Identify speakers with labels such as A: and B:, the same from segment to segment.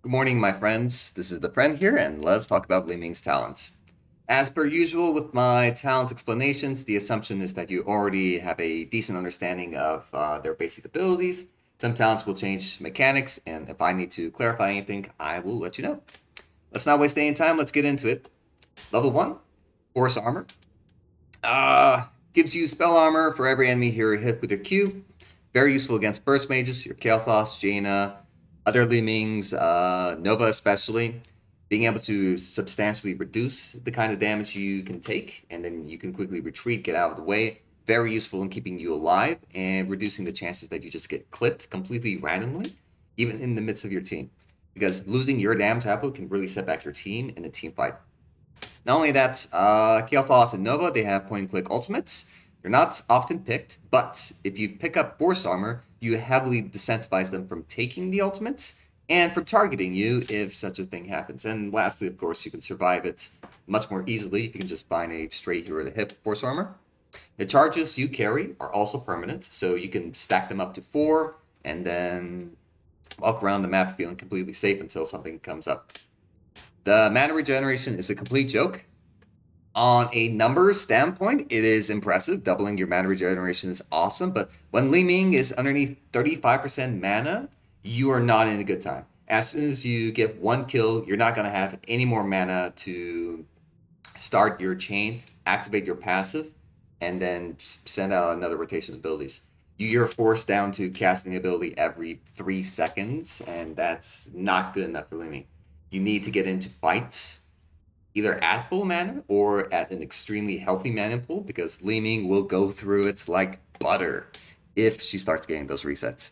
A: Good morning, my friends. This is TheFreind here, and let's talk about Li-Ming's talents. As per usual with my talent explanations, the assumption is that you already have a decent understanding of their basic abilities. Some talents will change mechanics, and if I need to clarify anything, I will let you know. Let's not waste any time. Let's get into it. Level 1, Force Armor. Gives you spell armor for every enemy you're hit with your Q. Very useful against burst mages, your Kael'thas, Jaina, other Li-Mings, Nova especially. Being able to substantially reduce the kind of damage you can take, and then you can quickly retreat, get out of the way. Very useful in keeping you alive and reducing the chances that you just get clipped completely randomly, even in the midst of your team. Because losing your damage output can really set back your team in a team fight. Not only that, Kael'thas and Nova, they have point-and-click ultimates. They're not often picked, but if you pick up Force Armor, you heavily disincentivize them from taking the ultimates and from targeting you if such a thing happens. And lastly, of course, you can survive it much more easily if you can just find a straight hero to hit Force Armor. The charges you carry are also permanent, so you can stack them up to 4 and then walk around the map feeling completely safe until something comes up. The mana regeneration is a complete joke. On a numbers standpoint, it is impressive. Doubling your mana regeneration is awesome, but when Li-Ming is underneath 35% mana, you are not in a good time. As soon as you get one kill, you're not going to have any more mana to start your chain, activate your passive, and then send out another rotation of abilities. You're forced down to casting ability every 3 seconds, and that's not good enough for Li-Ming. You need to get into fights either at full mana or at an extremely healthy mana pool because Li-Ming will go through it like butter if she starts getting those resets.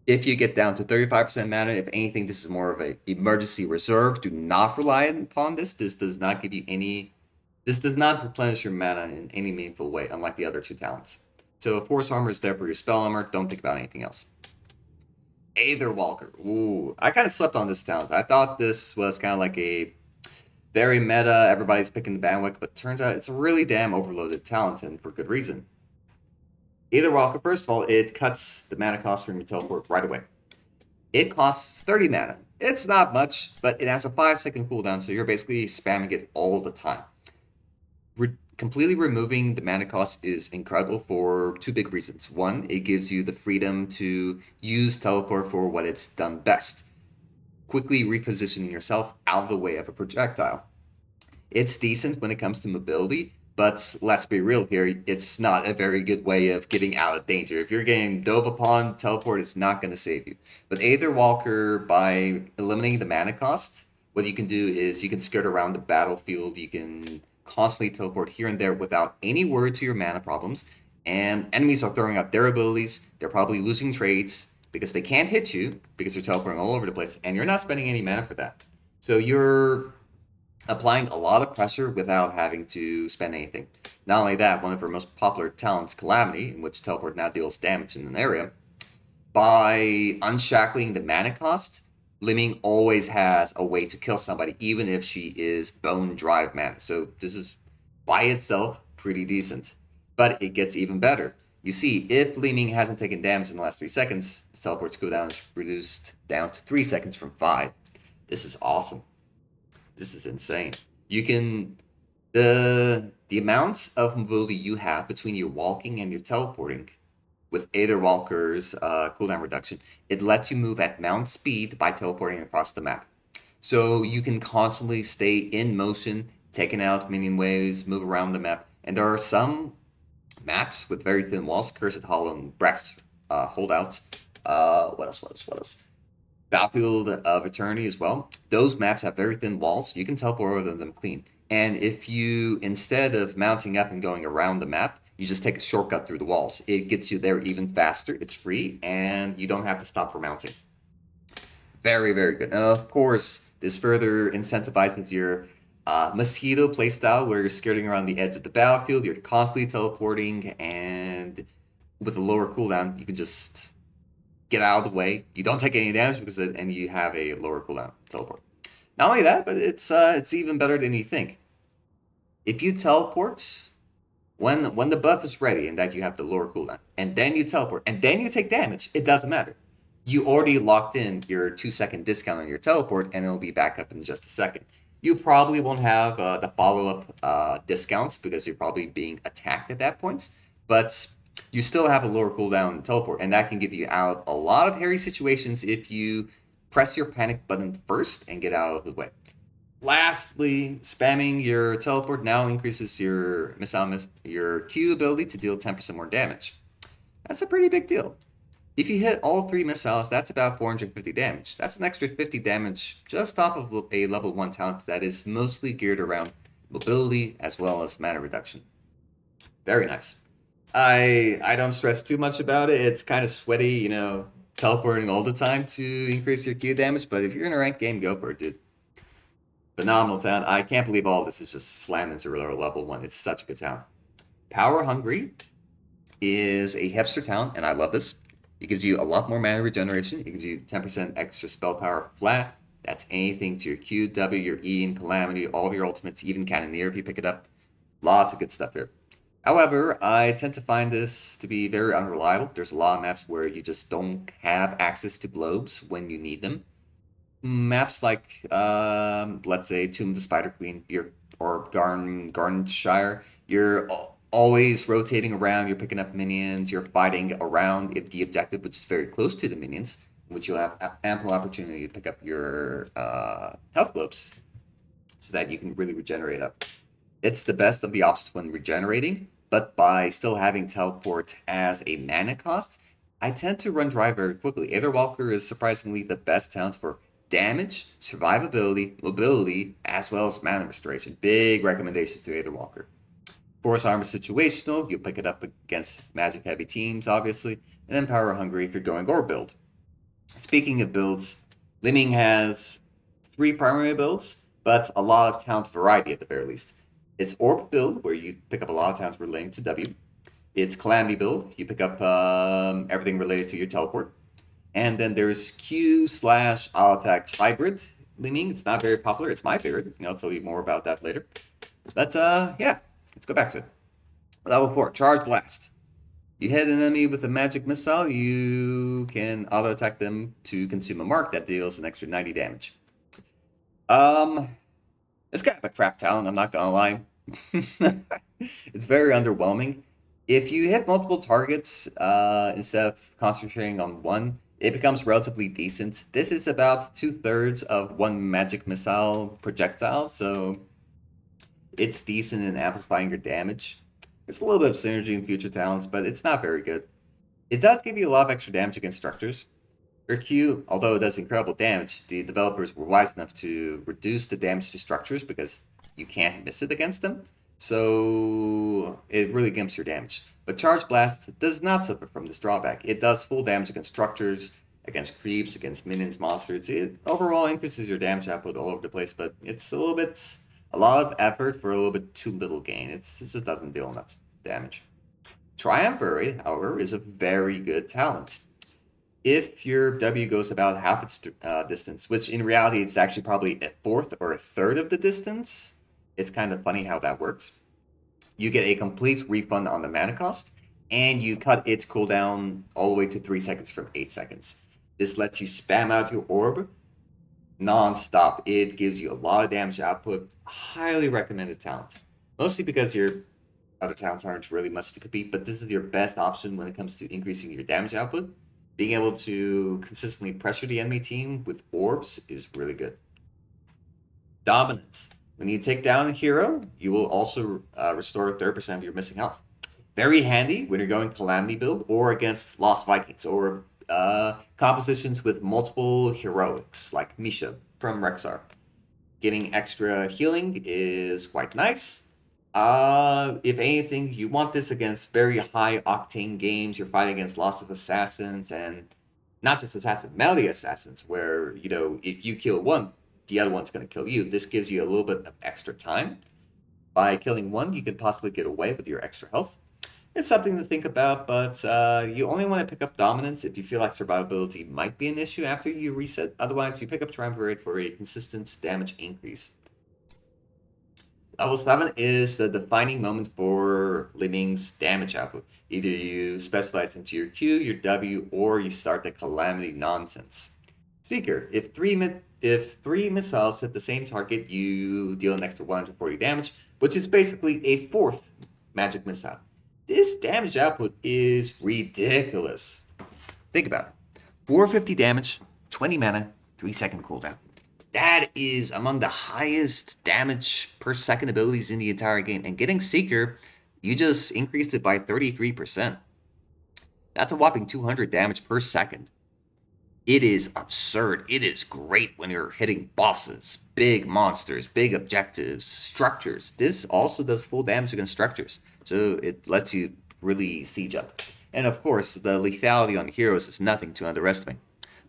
A: If you get down to 35% mana, if anything, this is more of an emergency reserve. Do not rely upon this. This does not give you any. This does not replenish your mana in any meaningful way, unlike the other two talents. So Force Armor is there for your spell armor. Don't think about anything else. Aether Walker. Ooh, I kind of slept on this talent. I thought this was kind of like a very meta, everybody's picking the bandwagon, but turns out it's a really damn overloaded talent, and for good reason. Aether Walker, first of all, it cuts the mana cost from your teleport right away. It costs 30 mana. It's not much, but it has a 5-second cooldown, so you're basically spamming it all the time. Completely removing the mana cost is incredible for two big reasons. One, it gives you the freedom to use teleport for what it's done best, quickly repositioning yourself out of the way of a projectile. It's decent when it comes to mobility, but let's be real here, it's not a very good way of getting out of danger. If you're getting dove upon, teleport is not going to save you. But Aether Walker, by eliminating the mana cost, what you can do is you can skirt around the battlefield, you can constantly teleport here and there without any worry to your mana problems, and enemies are throwing out their abilities, they're probably losing trades, because they can't hit you, because you're teleporting all over the place, and you're not spending any mana for that. So you're applying a lot of pressure without having to spend anything. Not only that, one of her most popular talents, Calamity, in which teleport now deals damage in an area, by unshackling the mana cost, Li-Ming always has a way to kill somebody, even if she is bone drive mana. So this is by itself pretty decent. But it gets even better. You see, if Li-Ming hasn't taken damage in the last 3 seconds, the teleport's cooldown is reduced down to 3 seconds from 5. This is awesome. This is insane. You can the amounts of mobility you have between your walking and your teleporting with Aether Walker's cooldown reduction, it lets you move at mount speed by teleporting across the map. So you can constantly stay in motion, taking out minion waves, move around the map. And there are some maps with very thin walls, Cursed Hollow and Brex holdouts. What else? Battlefield of Eternity as well. Those maps have very thin walls. You can teleport over them clean. And if you, instead of mounting up and going around the map, you just take a shortcut through the walls. It gets you there even faster. It's free, and you don't have to stop for mounting. Very, very good. And of course, this further incentivizes your mosquito playstyle, where you're skirting around the edge of the battlefield. You're constantly teleporting, and with a lower cooldown, you can just get out of the way. You don't take any damage and you have a lower cooldown teleport. Not only that, but it's even better than you think. If you teleport when the buff is ready and that you have the lower cooldown, and then you teleport, and then you take damage, it doesn't matter. you already locked in your 2-second discount on your teleport, and it'll be back up in just a second. You probably won't have the follow-up discounts because you're probably being attacked at that point, but you still have a lower cooldown teleport, and that can give you out a lot of hairy situations if you press your panic button first and get out of the way. Lastly, spamming your teleport now increases your your Q ability to deal 10% more damage. That's a pretty big deal. If you hit all 3 missiles, that's about 450 damage. That's an extra 50 damage just off of a level 1 talent that is mostly geared around mobility as well as mana reduction. Very nice. I don't stress too much about it. It's kind of sweaty, teleporting all the time to increase your Q damage, but if you're in a ranked game, go for it, dude. Phenomenal talent. I can't believe all this is just slammed into level 1. It's such a good talent. Power Hungry is a hipster talent, and I love this. It gives you a lot more mana regeneration. It gives you 10% extra spell power flat. That's anything to your Q, W, your E, and Calamity, all of your ultimates, even Cannoneer if you pick it up. Lots of good stuff here. However, I tend to find this to be very unreliable. There's a lot of maps where you just don't have access to globes when you need them. Maps like, let's say, Tomb of the Spider Queen, or Garnshire, you're always rotating around, you're picking up minions, you're fighting around the objective, which is very close to the minions, which you'll have ample opportunity to pick up your health globes so that you can really regenerate up. It's the best of the options when regenerating, but by still having teleport as a mana cost, I tend to run dry very quickly. Aetherwalker is surprisingly the best talent for damage, survivability, mobility, as well as mana restoration. Big recommendations to Aetherwalker. Force Armor situational, you pick it up against magic heavy teams, obviously, and then Power Hungry if you're going Orb build. Speaking of builds, Li-Ming has 3 primary builds, but a lot of talent variety at the very least. It's Orb build, where you pick up a lot of talents relating to W. It's Calamity build, you pick up everything related to your teleport. And then there's Q/Auto Attack Hybrid Li-Ming. It's not very popular. It's my favorite. I'll tell you more about that later. But yeah, let's go back to it. Level 4, Charge Blast. You hit an enemy with a magic missile, you can auto attack them to consume a mark that deals an extra 90 damage. It's kind of a crap talent, I'm not gonna lie. It's very underwhelming. If you hit multiple targets instead of concentrating on one, it becomes relatively decent. This is about 2/3 of one magic missile projectile, so it's decent in amplifying your damage. There's a little bit of synergy in future talents, but it's not very good. It does give you a lot of extra damage against structures. Your Q, although it does incredible damage, the developers were wise enough to reduce the damage to structures because you can't miss it against them. So it really gimps your damage. But Charge Blast does not suffer from this drawback. It does full damage against structures, against creeps, against minions, monsters. It overall increases your damage output all over the place, but it's a lot of effort for a little bit too little gain. It just doesn't deal enough damage. Triumvirate, however, is a very good talent. If your W goes about half its distance, which in reality it's actually probably a fourth or a third of the distance, it's kind of funny how that works. You get a complete refund on the mana cost, and you cut its cooldown all the way to 3 seconds from 8 seconds. This lets you spam out your orb non-stop. It gives you a lot of damage output. Highly recommended talent. Mostly because your other talents aren't really much to compete, but this is your best option when it comes to increasing your damage output. Being able to consistently pressure the enemy team with orbs is really good. Dominance. When you take down a hero, you will also restore 30% of your missing health. Very handy when you're going Calamity build or against Lost Vikings or compositions with multiple heroics like Misha from Rexar. Getting extra healing is quite nice. If anything, you want this against very high octane games. You're fighting against lots of assassins, and not just assassins, melee assassins, where, if you kill one, the other one's going to kill you. This gives you a little bit of extra time. By killing one, you can possibly get away with your extra health. It's something to think about, but you only want to pick up Dominance if you feel like survivability might be an issue after you reset. Otherwise, you pick up Triumvirate for a consistent damage increase. Level 7 is the defining moment for Li-Ming's damage output. Either you specialize into your Q, your W, or you start the Calamity nonsense. Seeker, if three missiles hit the same target, you deal an extra 140 damage, which is basically a fourth magic missile. This damage output is ridiculous. Think about it. 450 damage, 20 mana, 3-second cooldown. That is among the highest damage per second abilities in the entire game. And getting Seeker, you just increased it by 33%. That's a whopping 200 damage per second. It is absurd. It is great when you're hitting bosses, big monsters, big objectives, structures. This also does full damage against structures. So it lets you really siege up. And of course, the lethality on heroes is nothing to underestimate.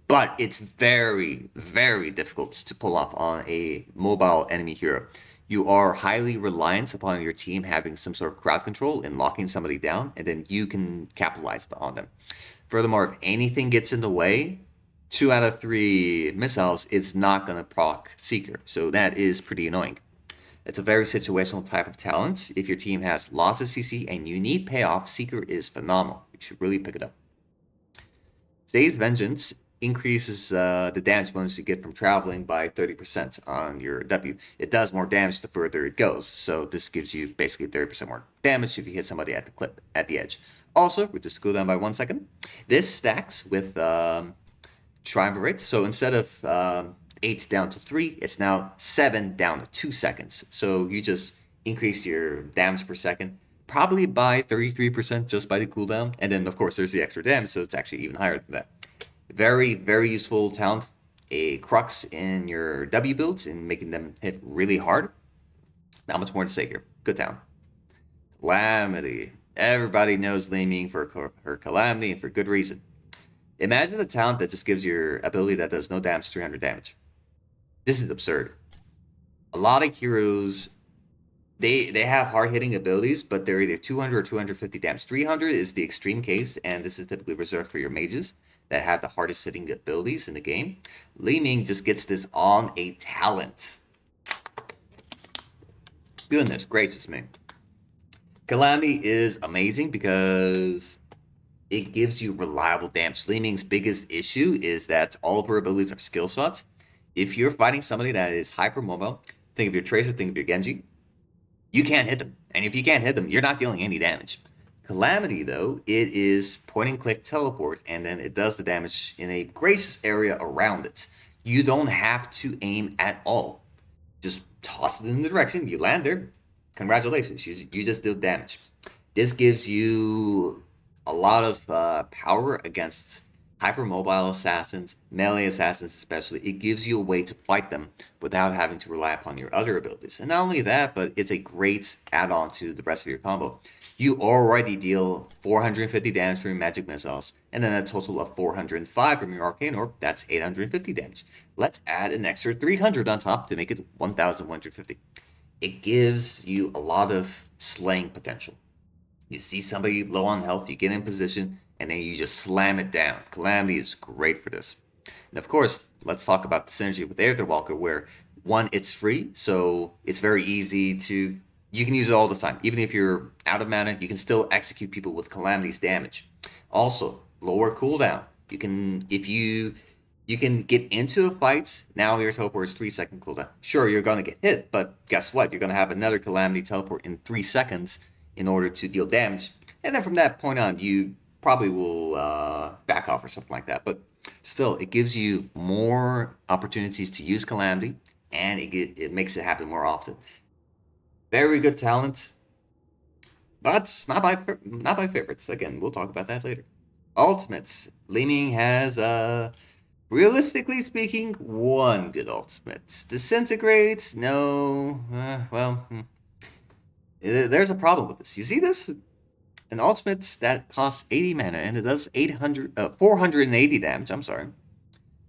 A: But it's very, very difficult to pull off on a mobile enemy hero. You are highly reliant upon your team having some sort of crowd control and locking somebody down, and then you can capitalize on them. Furthermore, if anything gets in the way, 2 out of 3 missiles, it's not going to proc Seeker. So that is pretty annoying. It's a very situational type of talent. If your team has lots of CC and you need payoff, Seeker is phenomenal. You should really pick it up. Today's Vengeance increases the damage bonus you get from traveling by 30% on your W. It does more damage the further it goes, so this gives you basically 30% more damage if you hit somebody at the edge. Also, reduce the cooldown by 1 second. This stacks with Triumvirate, so instead of 8 down to 3, it's now 7 down to 2 seconds. So you just increase your damage per second probably by 33% just by the cooldown. And then, of course, there's the extra damage, so it's actually even higher than that. Very, very useful talent. A crux in your W builds and making them hit really hard. Not much more to say here. Good talent. Calamity. Everybody knows Li-Ming for her Calamity and for good reason. Imagine a talent that just gives your ability that does no damage 300 damage. This is absurd. A lot of heroes, they have hard-hitting abilities, but they're either 200 or 250 damage. 300 is the extreme case, and this is typically reserved for your mages that have the hardest hitting abilities in the game. Li-Ming just gets this on a talent. Goodness gracious me. Calamity is amazing because it gives you reliable damage. Li-Ming's biggest issue is that all of her abilities are skill shots. If you're fighting somebody that is hyper mobile, think of your Tracer, think of your Genji, you can't hit them. And if you can't hit them, you're not dealing any damage. Calamity, though, it is point and click teleport, and then it does the damage in a gracious area around it. You don't have to aim at all. Just toss it in the direction, you land there. Congratulations, you just did damage. This gives you a lot of power against hypermobile assassins, melee assassins especially. It gives you a way to fight them without having to rely upon your other abilities. And not only that, but it's a great add-on to the rest of your combo. You already deal 450 damage from your magic missiles, and then a total of 405 from your arcane orb. That's 850 damage. Let's add an extra 300 on top to make it 1150. It gives you a lot of slaying potential. You see somebody low on health, you get in position, and then you just slam it down. Calamity is great for this. And of course, let's talk about the synergy with Aetherwalker, where one, it's free, so it's very easy to, you can use it all the time. Even if you're out of mana, you can still execute people with Calamity's damage. Also, lower cooldown. You can, if you can get into a fight. Now here's hope where it's 3-second cooldown. Sure, you're going to get hit, but guess what? You're going to have another Calamity teleport in 3 seconds in order to deal damage. And then from that point on, you probably will back off or something like that. But still, it gives you more opportunities to use Calamity, and it makes it happen more often. Very good talent, but not my favorites. Again, we'll talk about that later. Ultimates. Li-Ming has, realistically speaking, one good ultimate. Disintegrates? No. There's a problem with this. You see this? An ultimate that costs 80 mana and it does 480 damage. I'm sorry.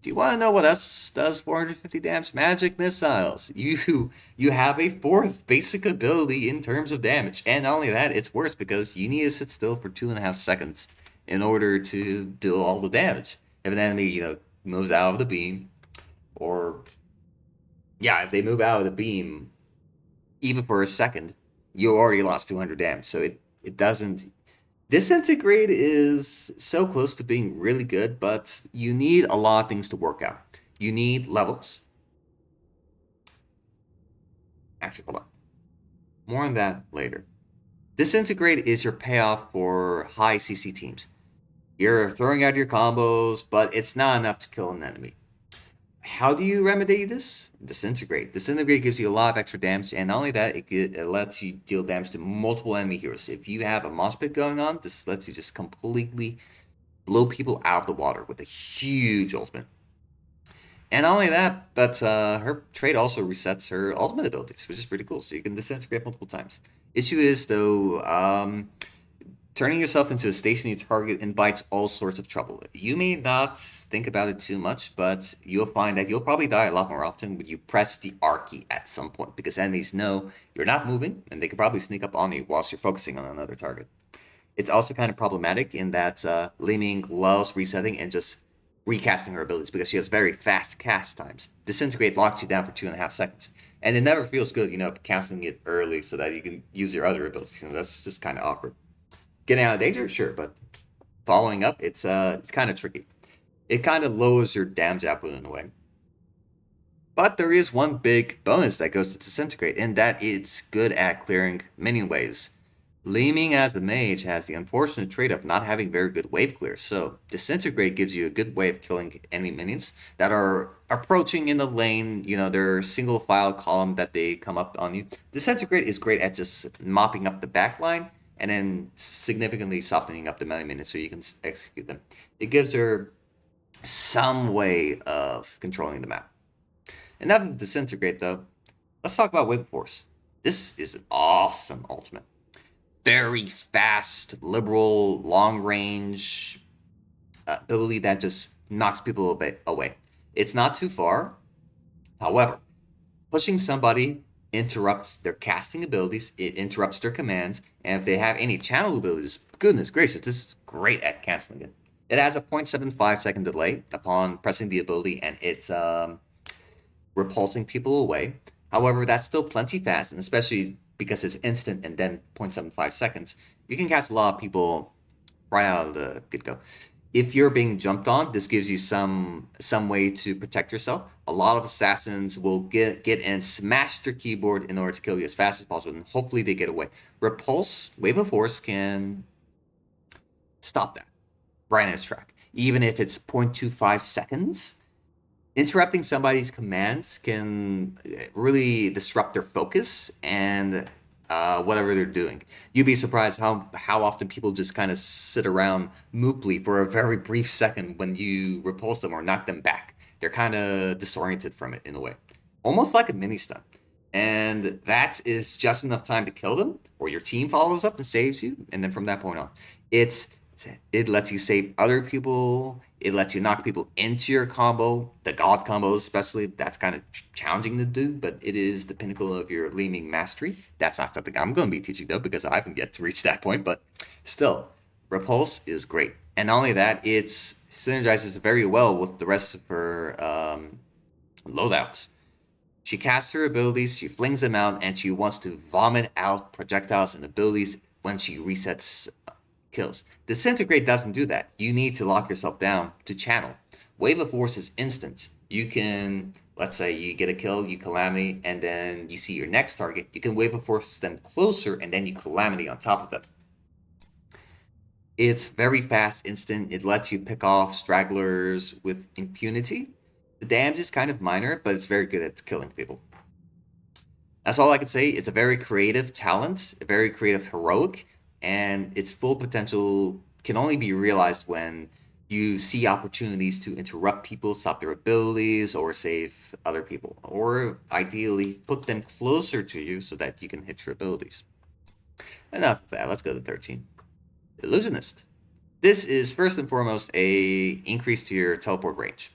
A: Do you want to know what else does 450 damage? Magic missiles. You have a fourth basic ability in terms of damage, and not only that, it's worse because you need to sit still for 2.5 seconds in order to deal all the damage. If an enemy moves out of the beam, or if they move out of the beam, even for a second, you already lost 200 damage. So it doesn't. Disintegrate is so close to being really good, but you need a lot of things to work out. You need levels. Actually, hold on. More on that later. Disintegrate is your payoff for high CC teams. You're throwing out your combos, but it's not enough to kill an enemy. How do you remedy this? Disintegrate. Disintegrate gives you a lot of extra damage, and not only that, it lets you deal damage to multiple enemy heroes. If you have a mosh pit going on, this lets you just completely blow people out of the water with a huge ultimate. And not only that, but her trait also resets her ultimate abilities, which is pretty cool. So you can disintegrate multiple times. Issue is, though, turning yourself into a stationary target invites all sorts of trouble. You may not think about it too much, but you'll find that you'll probably die a lot more often when you press the R key at some point, because enemies know you're not moving, and they can probably sneak up on you whilst you're focusing on another target. It's also kind of problematic in that Li-Ming loves resetting and just recasting her abilities because she has very fast cast times. Disintegrate locks you down for 2.5 seconds. And it never feels good, casting it early so that you can use your other abilities. That's just kind of awkward. Getting out of danger, sure, but following up, it's kind of tricky. It kind of lowers your damage output in a way. But there is one big bonus that goes to Disintegrate, and that it's good at clearing minion waves. Li-Ming as the mage has the unfortunate trait of not having very good wave clear, so Disintegrate gives you a good way of killing enemy minions that are approaching in the lane, their single file column that they come up on you. Disintegrate is great at just mopping up the back line and then significantly softening up the melee minions so you can execute them. It gives her some way of controlling the map. Enough of Disintegrate, though. Let's talk about Wave Force. This is an awesome ultimate. Very fast, liberal, long range ability that just knocks people a bit away. It's not too far. However, pushing somebody interrupts their casting abilities, it interrupts their commands, and if they have any channel abilities, goodness gracious, this is great at canceling it. It has a 0.75-second delay upon pressing the ability, and it's repulsing people away. However, that's still plenty fast, and especially because it's instant and then 0.75 seconds, you can catch a lot of people right out of the get-go. If you're being jumped on, this gives you some way to protect yourself. A lot of assassins will get and smash their keyboard in order to kill you as fast as possible, and hopefully they get away. Repulse, Wave of Force can stop that right in its track. Even if it's 0.25 seconds, interrupting somebody's commands can really disrupt their focus and whatever they're doing. You'd be surprised how often people just kind of sit around mooply for a very brief second when you repulse them or knock them back. They're kind of disoriented from it in a way, almost like a mini stun. And that is just enough time to kill them, or your team follows up and saves you, and then from that point on, it's it lets you save other people. It lets you knock people into your combo. The god combos, especially, that's kind of challenging to do, but it is the pinnacle of your Li-Ming mastery. That's not something I'm going to be teaching, though, because I haven't yet to reach that point, but still, Repulse is great. And not only that, it synergizes very well with the rest of her loadouts. She casts her abilities, she flings them out, and she wants to vomit out projectiles and abilities when she resets kills. Disintegrate doesn't do that. You need to lock yourself down to channel. Wave of Force is instant. You can, let's say you get a kill, you Calamity, and then you see your next target. You can Wave of Force them closer, and then you Calamity on top of them. It's very fast, instant. It lets you pick off stragglers with impunity. The damage is kind of minor, but it's very good at killing people. That's all I can say. It's a very creative talent, a very creative heroic, and its full potential can only be realized when you see opportunities to interrupt people, stop their abilities, or save other people, or ideally put them closer to you so that you can hit your abilities. Enough of that. Let's go to 13. Illusionist. This is first and foremost a increase to your teleport range.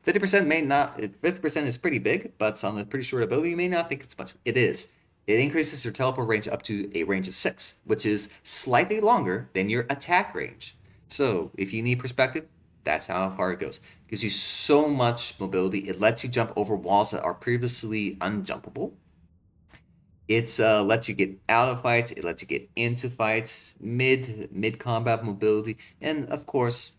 A: 50% may not. 50% is pretty big, but on a pretty short ability, you may not think it's much. It is. It increases your teleport range up to a range of 6, which is slightly longer than your attack range. So if you need perspective, that's how far it goes. It gives you so much mobility. It lets you jump over walls that are previously unjumpable. It's lets you get out of fights, it lets you get into fights, mid combat mobility, and of course,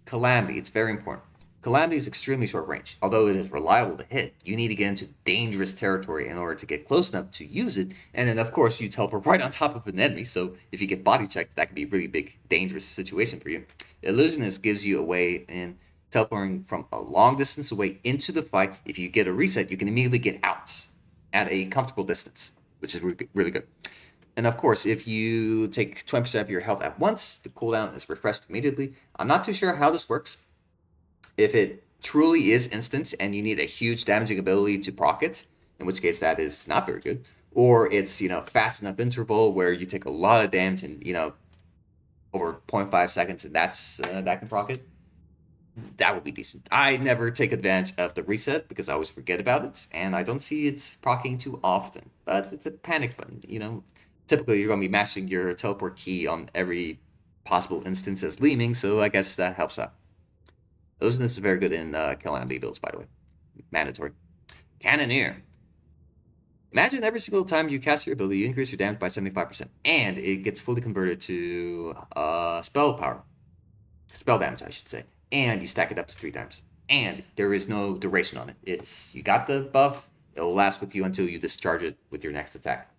A: calamity. It's very important. Calamity is extremely short range. Although it is reliable to hit, you need to get into dangerous territory in order to get close enough to use it. And then, of course, you teleport right on top of an enemy. So if you get body checked, that could be a really big, dangerous situation for you. Illusionist gives you a way in teleporting from a long distance away into the fight. If you get a reset, you can immediately get out at a comfortable distance, which is really good. And of course, if you take 20% of your health at once, the cooldown is refreshed immediately. I'm not too sure how this works. If it truly is instant and you need a huge damaging ability to proc it, in which case that is not very good, or it's fast enough interval where you take a lot of damage and over 0.5 seconds and that can proc it, that would be decent. I never take advantage of the reset because I always forget about it, and I don't see it proccing too often. But it's a panic button. Typically, you're going to be mashing your teleport key on every possible instance as Li-Ming, so I guess that helps out. Those are very good in Calamity builds, by the way. Mandatory. Cannoneer. Imagine every single time you cast your ability, you increase your damage by 75%, and it gets fully converted to spell power. Spell damage, I should say. And you stack it up to 3 times. And there is no duration on it. You got the buff, it'll last with you until you discharge it with your next attack.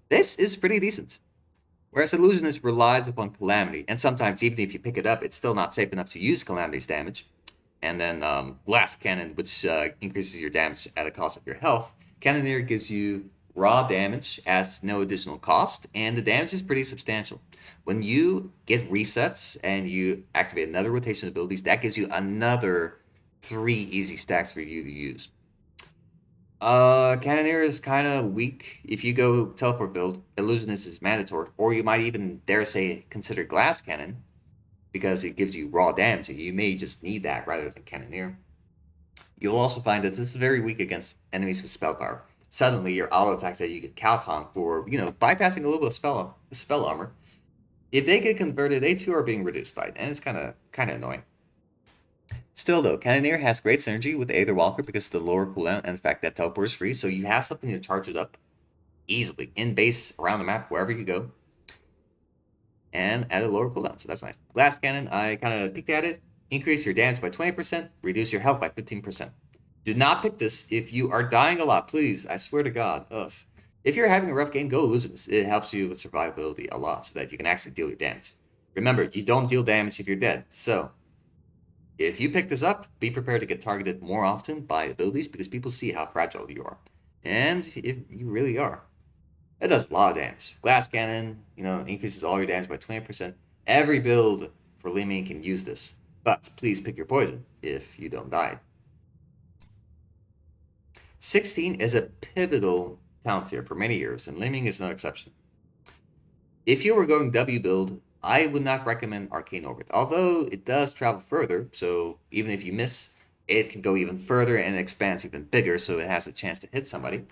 A: This is pretty decent. Whereas Illusionist relies upon Calamity, and sometimes even if you pick it up, it's still not safe enough to use Calamity's damage. And then Blast Cannon, which increases your damage at a cost of your health. Cannoneer gives you raw damage at no additional cost, and the damage is pretty substantial. When you get resets and you activate another rotation abilities, that gives you another 3 easy stacks for you to use. Cannoneer is kind of weak. If you go teleport build, Illusionist is mandatory, or you might even dare say consider Glass Cannon because it gives you raw damage. You may just need that rather than Cannoneer. You'll also find that this is very weak against enemies with spell power. Suddenly, your auto attacks that you get count on for bypassing a little bit of spell armor, if they get converted, they too are being reduced by it, and it's kind of annoying. Still, though, Cannoneer has great synergy with Aether Walker because of the lower cooldown and the fact that teleport is free, so you have something to charge it up easily in base, around the map, wherever you go, and at a lower cooldown, so that's nice. Glass Cannon, I kind of peeked at it. Increase your damage by 20%, reduce your health by 15%. Do not pick this if you are dying a lot, please. I swear to God. Ugh. If you're having a rough game, go lose it. It helps you with survivability a lot so that you can actually deal your damage. Remember, you don't deal damage if you're dead, so if you pick this up, be prepared to get targeted more often by abilities because people see how fragile you are. And if you really are. It does a lot of damage. Glass Cannon, increases all your damage by 20%. Every build for Li-Ming can use this. But please pick your poison if you don't die. 16 is a pivotal talent tier for many years, and Li-Ming is no exception. If you were going W build, I would not recommend Arcane Orbit, although it does travel further, so even if you miss, it can go even further and it expands even bigger, so it has a chance to hit somebody.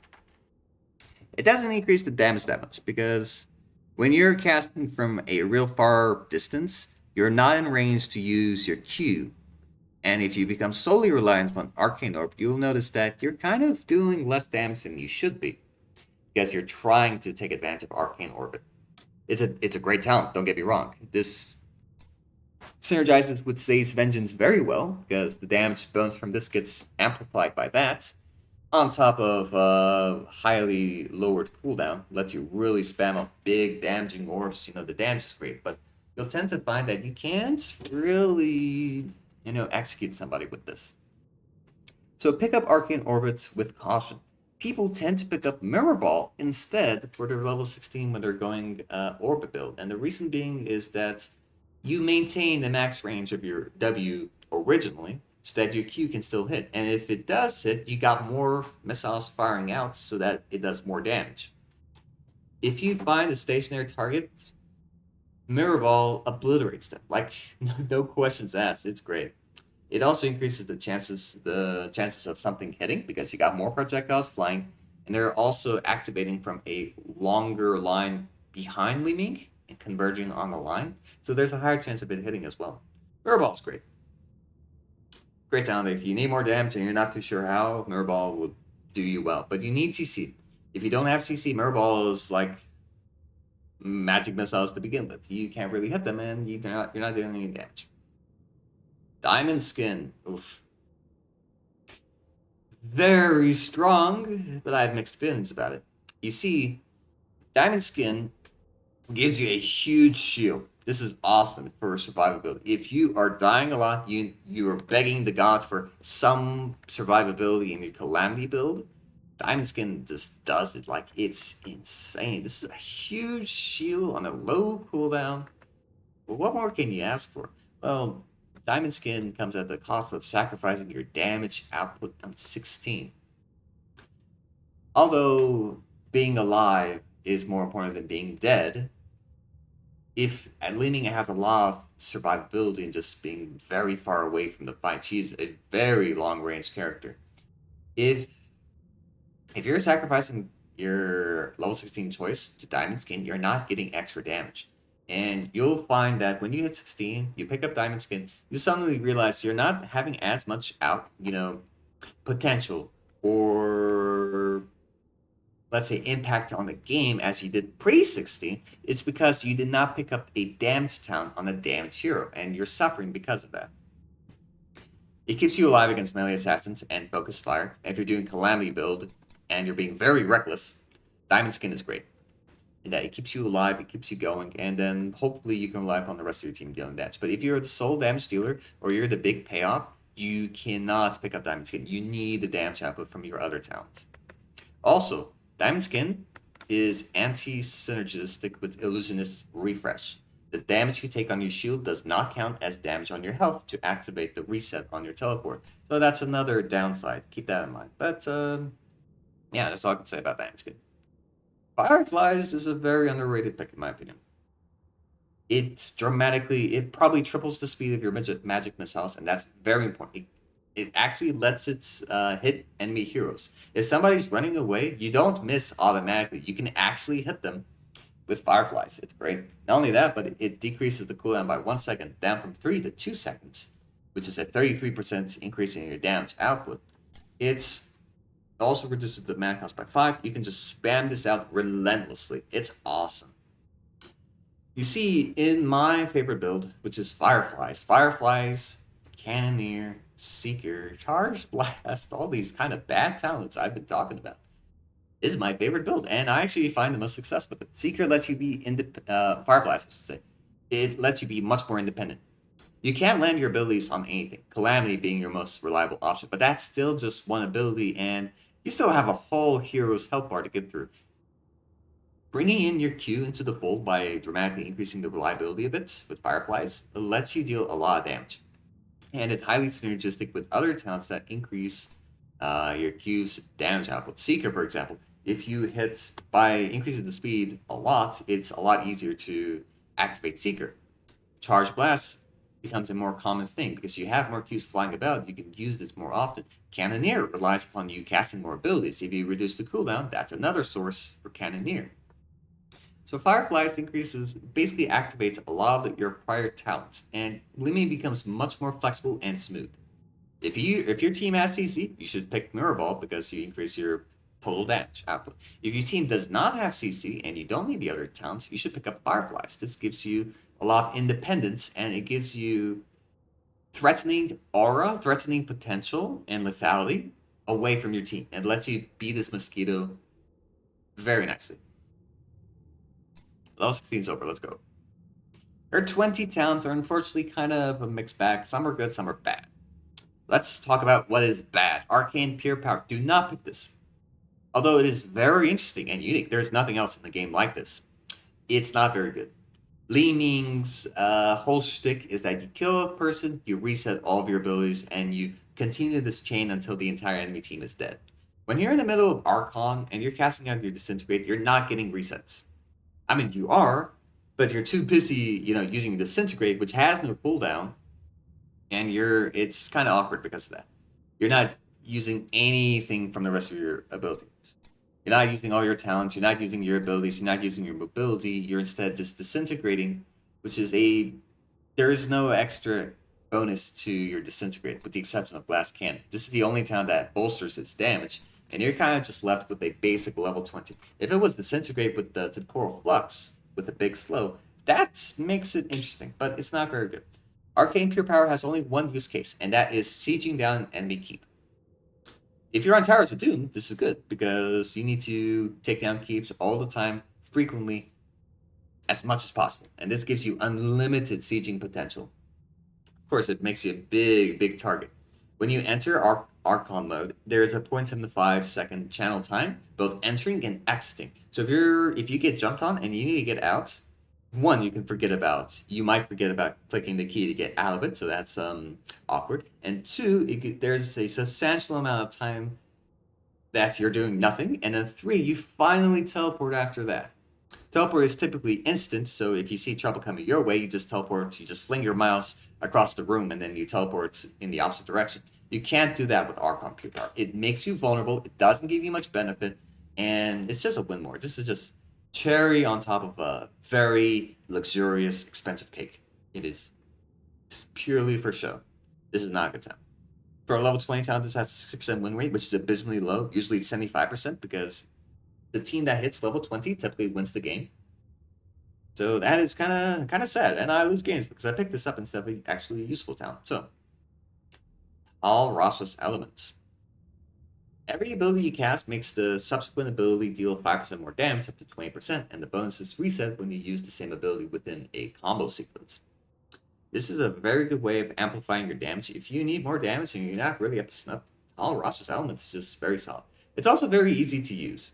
A: It doesn't increase the damage that much, because when you're casting from a real far distance, you're not in range to use your Q. And if you become solely reliant on Arcane Orb, you'll notice that you're kind of doing less damage than you should be, because you're trying to take advantage of Arcane Orbit. It's a great talent, don't get me wrong. This synergizes with Zay's Vengeance very well, because the damage bonus from this gets amplified by that, on top of highly lowered cooldown. Lets you really spam up big damaging orbs. The damage is great, but you'll tend to find that you can't really, execute somebody with this. So pick up Arcane Orbits with caution. People tend to pick up Mirror Ball instead for their level 16 when they're going Orbit build. And the reason being is that you maintain the max range of your W originally, so that your Q can still hit. And if it does hit, you got more missiles firing out so that it does more damage. If you find a stationary target, Mirror Ball obliterates them. Like, no questions asked. It's great. It also increases the chances of something hitting because you got more projectiles flying, and they're also activating from a longer line behind Li-Ming and converging on the line. So there's a higher chance of it hitting as well. Mirror Ball's great. Great talent. If you need more damage and you're not too sure how, Mirror Ball will do you well. But you need CC. If you don't have CC, Mirror Ball is like magic missiles to begin with. You can't really hit them, and you're not doing any damage. Diamond Skin, oof, very strong, but I have mixed feelings about it. You see, Diamond Skin gives you a huge shield. This is awesome for survivability. If you are dying a lot, you are begging the gods for some survivability in your Calamity build. Diamond Skin just does it. Like, it's insane. This is a huge shield on a low cooldown. Well, what more can you ask for? Well, Diamond Skin comes at the cost of sacrificing your damage output on 16. Although being alive is more important than being dead, if Li-Ming has a lot of survivability and just being very far away from the fight, she's a very long range character. If you're sacrificing your level 16 choice to Diamond Skin, you're not getting extra damage. And you'll find that when you hit 16, you pick up Diamond Skin, you suddenly realize you're not having as much potential or let's say impact on the game as you did pre-16. It's because you did not pick up a damage talent on a damaged hero, and you're suffering because of that. It keeps you alive against melee assassins and focus fire. If you're doing Calamity build and you're being very reckless, Diamond Skin is great. In that it keeps you alive, it keeps you going, and then hopefully you can rely upon the rest of your team dealing damage. But if you're the sole damage dealer or you're the big payoff, you cannot pick up Diamond Skin. You need the damage output from your other talents. Also, Diamond Skin is anti-synergistic with Illusionist's Refresh. The damage you take on your shield does not count as damage on your health to activate the reset on your teleport. So that's another downside. Keep that in mind. But yeah, that's all I can say about Diamond Skin. Fireflies is a very underrated pick in my opinion. It probably triples the speed of your magic missiles, and that's very important. It actually lets it hit enemy heroes. If somebody's running away, you don't miss automatically. You can actually hit them with Fireflies. It's great. Not only that, but it decreases the cooldown by 1 second, down from 3 to 2 seconds, which is a 33% increase in your damage output. It also reduces the mana cost by 5. You can just spam this out relentlessly. It's awesome. You see, in my favorite build, which is Fireflies, Cannoneer, Seeker, Charge Blast, all these kind of bad talents I've been talking about. This is my favorite build, and I actually find the most success with it. Seeker lets you be Fireflies, I should say. It lets you be much more independent. You can't land your abilities on anything, Calamity being your most reliable option, but that's still just one ability, and you still have a whole hero's health bar to get through. Bringing in your Q into the fold by dramatically increasing the reliability of it with Fireflies lets you deal a lot of damage. And it's highly synergistic with other talents that increase your Q's damage output. Seeker, for example, if you hit by increasing the speed a lot, it's a lot easier to activate Seeker. Charge Blast becomes a more common thing because you have more Qs flying about. You can use this more often. Cannoneer relies upon you casting more abilities. If you reduce the cooldown, that's another source for Cannoneer. So Fireflies basically activates a lot of your prior talents, and Li-Ming becomes much more flexible and smooth. If your team has CC, you should pick Mirror Ball because you increase your total damage output. If your team does not have CC and you don't need the other talents, you should pick up Fireflies. This gives you a lot of independence, and it gives you threatening aura, threatening potential, and lethality away from your team, and lets you be this mosquito very nicely. Level 16 is over. Let's go. Our 20 talents are unfortunately kind of a mixed bag. Some are good, some are bad. Let's talk about what is bad. Arcane Pure Power. Do not pick this. Although it is very interesting and unique. There's nothing else in the game like this. It's not very good. Li-Ming's whole shtick is that you kill a person, you reset all of your abilities, and you continue this chain until the entire enemy team is dead. When you're in the middle of Arcane and you're casting out your Disintegrate, you're not getting resets. I mean, you are, but you're too busy, using Disintegrate, which has no cooldown, and it's kind of awkward because of that. You're not using anything from the rest of your abilities. You're not using all your talents, you're not using your abilities, you're not using your mobility, you're instead just Disintegrating, which is there is no extra bonus to your Disintegrate, with the exception of Blast Cannon. This is the only talent that bolsters its damage, and you're kind of just left with a basic level 20. If it was Disintegrate with the Temporal Flux with a big slow, that makes it interesting, but it's not very good. Arcane Pure Power has only one use case, and that is sieging down an enemy keep. If you're on Towers of Doom, this is good because you need to take down keeps all the time, frequently, as much as possible. And this gives you unlimited sieging potential. Of course, it makes you a big target. When you enter Arcane mode, there is a 0.75-second channel time, both entering and exiting. So if you get jumped on and you need to get out, one, you might forget about clicking the key to get out of it, so that's awkward. And two, there's a substantial amount of time that you're doing nothing, and then three, you finally teleport after that. Teleport is typically instant, so if you see trouble coming your way, you just teleport, you just fling your mouse across the room, and then you teleport in the opposite direction. You can't do that with Arcane Pure Power. It makes you vulnerable, it doesn't give you much benefit, and it's just a win more. This is just cherry on top of a very luxurious, expensive cake. It is purely for show. This is not a good time. For a level 20 talent, this has a 60% win rate, which is abysmally low. Usually it's 75% because the team that hits level 20 typically wins the game. So that is kind of sad, and I lose games because I picked this up instead of actually a useful talent. So, all Rosh's elements. Every ability you cast makes the subsequent ability deal 5% more damage up to 20%, and the bonus is reset when you use the same ability within a combo sequence. This is a very good way of amplifying your damage. If you need more damage and you're not really up to snuff, all Rosh's elements is just very solid. It's also very easy to use.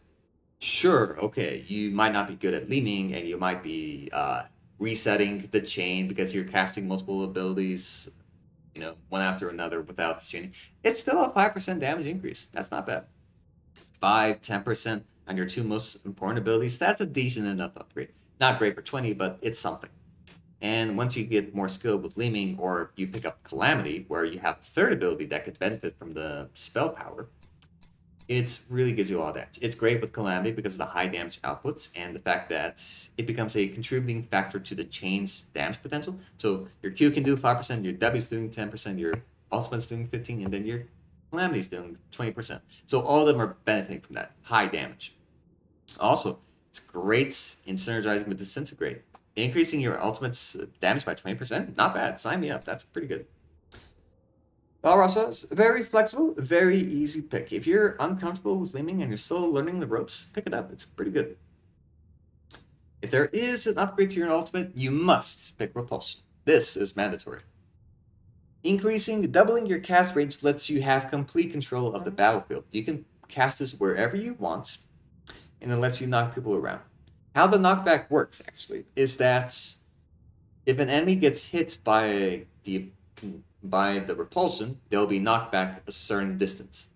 A: Sure, okay, you might not be good at Li-Ming, and you might be resetting the chain because you're casting multiple abilities, one after another without chaining. It's still a 5% damage increase. That's not bad. 5, 10% on your two most important abilities. That's a decent enough upgrade. Not great for 20, but it's something. And once you get more skilled with Li-Ming, or you pick up Calamity, where you have a third ability that could benefit from the spell power, it really gives you all damage. It's great with Calamity because of the high damage outputs and the fact that it becomes a contributing factor to the chain's damage potential. So your Q can do 5%, your W's doing 10%, your ultimate's doing 15%, and then your Calamity's doing 20%. So all of them are benefiting from that high damage. Also, it's great in synergizing with Disintegrate. Increasing your ultimate's damage by 20%, not bad. Sign me up. That's pretty good. Balrasa, very flexible, very easy pick. If you're uncomfortable with Li-Ming and you're still learning the ropes, pick it up. It's pretty good. If there is an upgrade to your ultimate, you must pick Repulsion. This is mandatory. Doubling your cast range lets you have complete control of the battlefield. You can cast this wherever you want, and it lets you knock people around. How the knockback works, actually, is that if an enemy gets hit by the repulsion, they'll be knocked back a certain distance.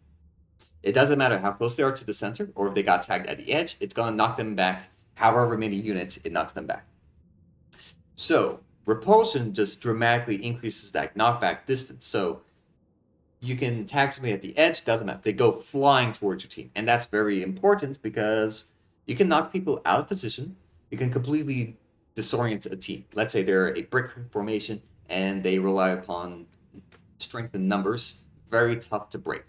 A: It doesn't matter how close they are to the center, or if they got tagged at the edge, it's going to knock them back however many units it knocks them back. So, repulsion just dramatically increases that knockback distance. So, you can tag somebody at the edge, doesn't matter. They go flying towards your team. And that's very important because you can knock people out of position. You can completely disorient a team. Let's say they're a brick formation and they rely upon strength in numbers, very tough to break.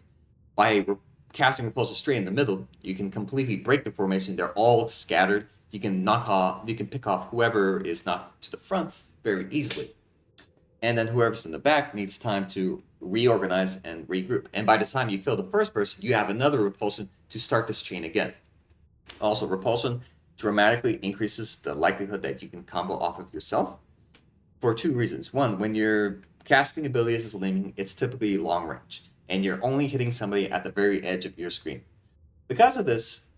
A: By casting Repulsion straight in the middle, you can completely break the formation. They're all scattered. You can pick off whoever is knocked to the front very easily. And then whoever's in the back needs time to reorganize and regroup. And by the time you kill the first person, you have another Repulsion to start this chain again. Also, Repulsion dramatically increases the likelihood that you can combo off of yourself for two reasons. One, when you're casting abilities as Li-Ming, it's typically long range, and you're only hitting somebody at the very edge of your screen. Because of this,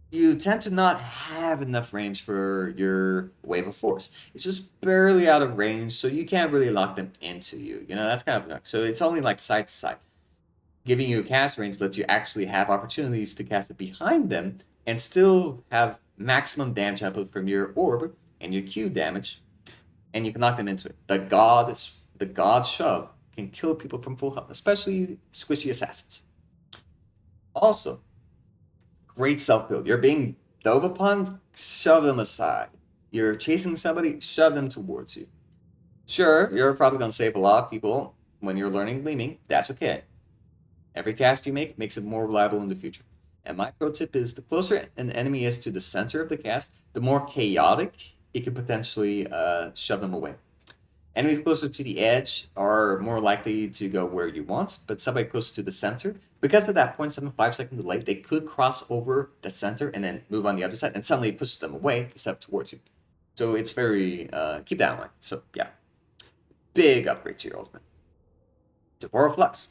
A: you tend to not have enough range for your wave of force. It's just barely out of range, so you can't really lock them into you. That's kind of annoying. So it's only like side to side. Giving you a cast range lets you actually have opportunities to cast it behind them and still have maximum damage output from your orb and your Q damage, and you can knock them into it. The God shove can kill people from full health, especially squishy assassins. Also, great self-build. You're being dove upon, shove them aside. You're chasing somebody, shove them towards you. Sure, you're probably going to save a lot of people when you're learning Li-Ming. That's okay. Every cast you make makes it more reliable in the future. And my pro tip is the closer an enemy is to the center of the cast, the more chaotic it could potentially shove them away. Enemies closer to the edge are more likely to go where you want, but somebody closer to the center, because of that 0.75 second delay, they could cross over the center and then move on the other side, and suddenly it pushes them away instead of towards you. So it's very, keep that in mind. So yeah, big upgrade to your ultimate. Temporal Flux.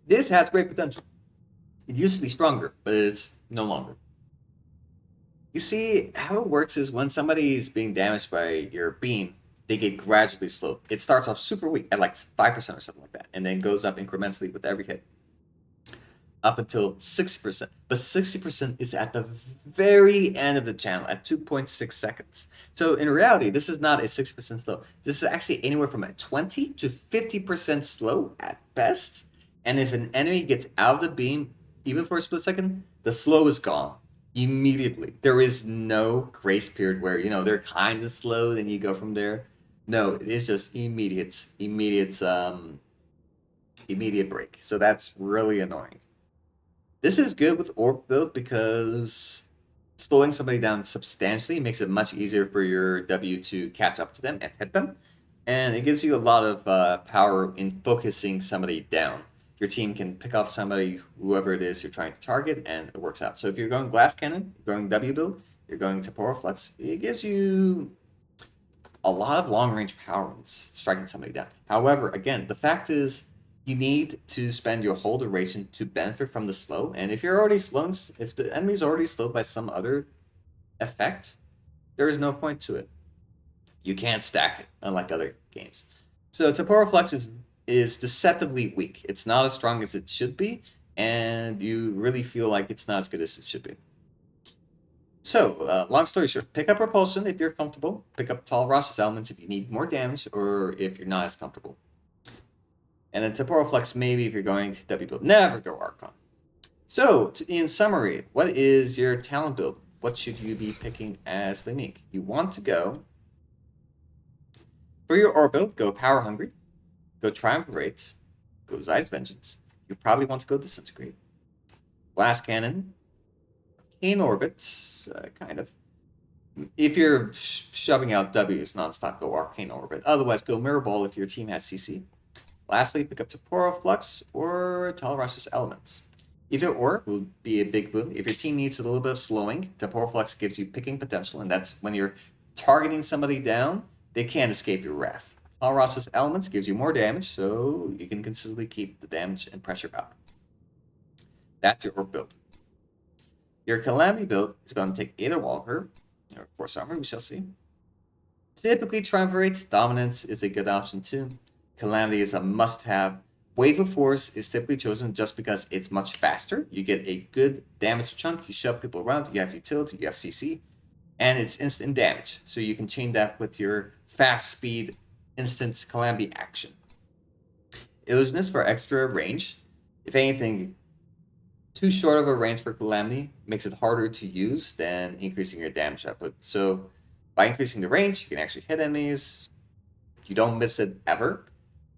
A: This has great potential. It used to be stronger, but it's no longer. You see, how it works is when somebody is being damaged by your beam, they get gradually slowed. It starts off super weak at like 5% or something like that, and then goes up incrementally with every hit up until 60%. But 60% is at the very end of the channel at 2.6 seconds. So in reality, this is not a 60% slow. This is actually anywhere from a 20 to 50% slow at best. And if an enemy gets out of the beam, even for a split second, the slow is gone immediately. There is no grace period where, they're kind of slow, then you go from there. No, it is just immediate break. So that's really annoying. This is good with orb build because slowing somebody down substantially makes it much easier for your W to catch up to them and hit them. And it gives you a lot of power in focusing somebody down. Your team can pick off somebody, whoever it is you're trying to target, and it works out. So if you're going Glass Cannon, you're going W build, you're going Temporal Flux, it gives you a lot of long range power when striking somebody down. However, again, the fact is you need to spend your whole duration to benefit from the slow. And if you're already slowed, if the enemy's already slowed by some other effect, there is no point to it. You can't stack it, unlike other games. So Temporal Flux is deceptively weak. It's not as strong as it should be, and you really feel like it's not as good as it should be. So, long story short, pick up Repulsion if you're comfortable. Pick up Tall Ross's Elements if you need more damage or if you're not as comfortable. And then Temporal Flux maybe if you're going to W build. Never go Arcane. So, in summary, what is your talent build? What should you be picking as Li-Ming? You want to go, for your Orb build, go Power Hungry, go Triumvirate, go Zai's Vengeance. You probably want to go Disintegrate. Blast Cannon, Arcane Orbit, kind of. If you're shoving out W's nonstop, go Arcane Orbit. Otherwise, go Mirror Ball if your team has CC. Lastly, pick up Temporal Flux or Talrash's Elements. Either or will be a big boon. If your team needs a little bit of slowing, Temporal Flux gives you picking potential, and that's when you're targeting somebody down, they can't escape your wrath. Talrash's Elements gives you more damage, so you can consistently keep the damage and pressure up. That's your Orb build. Your Calamity build is going to take either Walker or Force Armor, we shall see. Typically, Triumvirate Dominance is a good option too. Calamity is a must-have. Wave of Force is typically chosen just because it's much faster. You get a good damage chunk, you shove people around, you have utility, you have CC, and it's instant damage. So you can chain that with your fast speed, instant Calamity action. Illusionist for extra range. If anything, too short of a range for Calamity makes it harder to use than increasing your damage output. So by increasing the range, you can actually hit enemies. You don't miss it ever.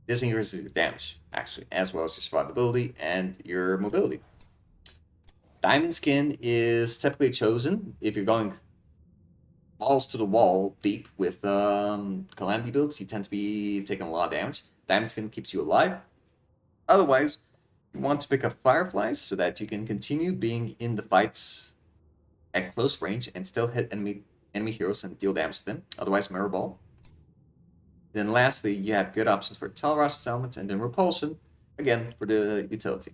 A: This increases your damage, actually, as well as your survivability and your mobility. Diamond Skin is typically chosen if you're going balls to the wall deep with Calamity builds. You tend to be taking a lot of damage. Diamond Skin keeps you alive. Otherwise, you want to pick up Fireflies so that you can continue being in the fights at close range and still hit enemy heroes and deal damage to them. Otherwise, Mirror Ball. Then lastly, you have good options for Talrash's Element and then Repulsion, again, for the utility.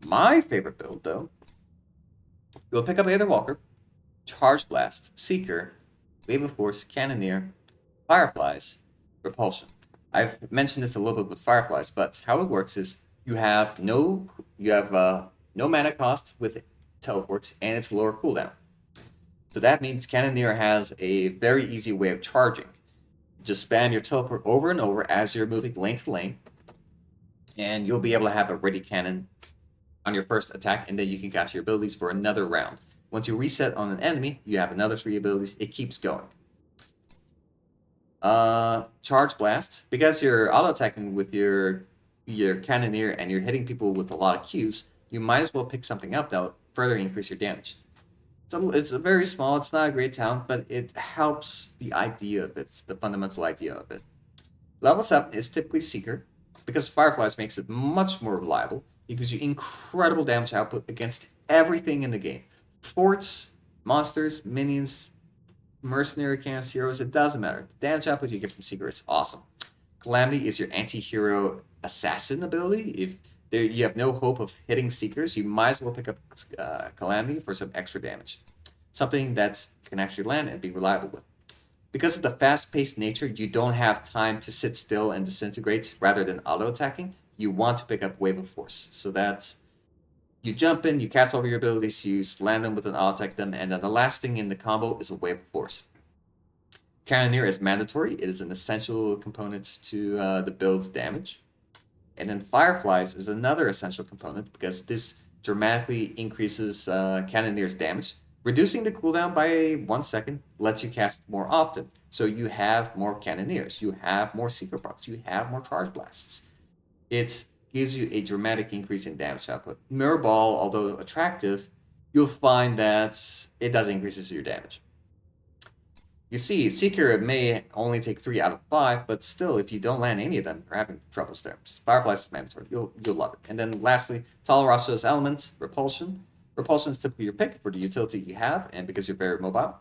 A: My favorite build, though, you'll pick up either Walker, Charge Blast, Seeker, Wave of Force, Cannoneer, Fireflies, Repulsion. I've mentioned this a little bit with Fireflies, but how it works is you have no mana cost with teleport, and it's lower cooldown. So that means Cannoneer has a very easy way of charging. Just spam your teleport over and over as you're moving lane to lane, and you'll be able to have a ready cannon on your first attack, and then you can cast your abilities for another round. Once you reset on an enemy, you have another 3 abilities. It keeps going. Charge Blast, because you're auto-attacking with your your Cannoneer and you're hitting people with a lot of Qs, you might as well pick something up that'll further increase your damage. It's a very small, it's not a great talent, but it helps the idea of it, the fundamental idea of it. Level 7 is typically Seeker, because Fireflies makes it much more reliable. It gives you incredible damage output against everything in the game. Forts, monsters, minions, mercenary camps, heroes, it doesn't matter. The damage output you get from Seeker is awesome. Calamity is your anti-hero assassin ability. If you have no hope of hitting Seekers, you might as well pick up Calamity for some extra damage. Something that can actually land and be reliable with. Because of the fast-paced nature, you don't have time to sit still and disintegrate rather than auto-attacking. You want to pick up Wave of Force. So that's you jump in, you cast over your abilities, you land them with an auto-attack them, and then the last thing in the combo is a Wave of Force. Cannoneer is mandatory. It is an essential component to the build's damage. And then Fireflies is another essential component because this dramatically increases Cannoneer's damage. Reducing the cooldown by 1 second lets you cast more often. So you have more Cannoneers, you have more Secret Buffs, you have more Charge Blasts. It gives you a dramatic increase in damage output. Mirror Ball, although attractive, you'll find that it does increases your damage. You see, Seeker may only take 3 out of 5, but still, if you don't land any of them, you're having troubles there. Fireflies is mandatory. You'll love it. And then lastly, Talrasha's elements, Repulsion. Repulsion is typically your pick for the utility you have, and because you're very mobile.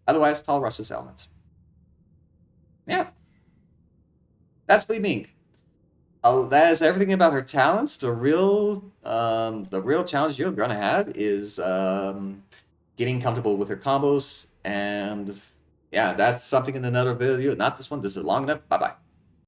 A: Otherwise, Talrasha's elements. Yeah. That's Li-Ming. That is everything about her talents. The real challenge you're gonna have is getting comfortable with her combos, and yeah, that's something in another video. Not this one. This is long enough. Bye bye.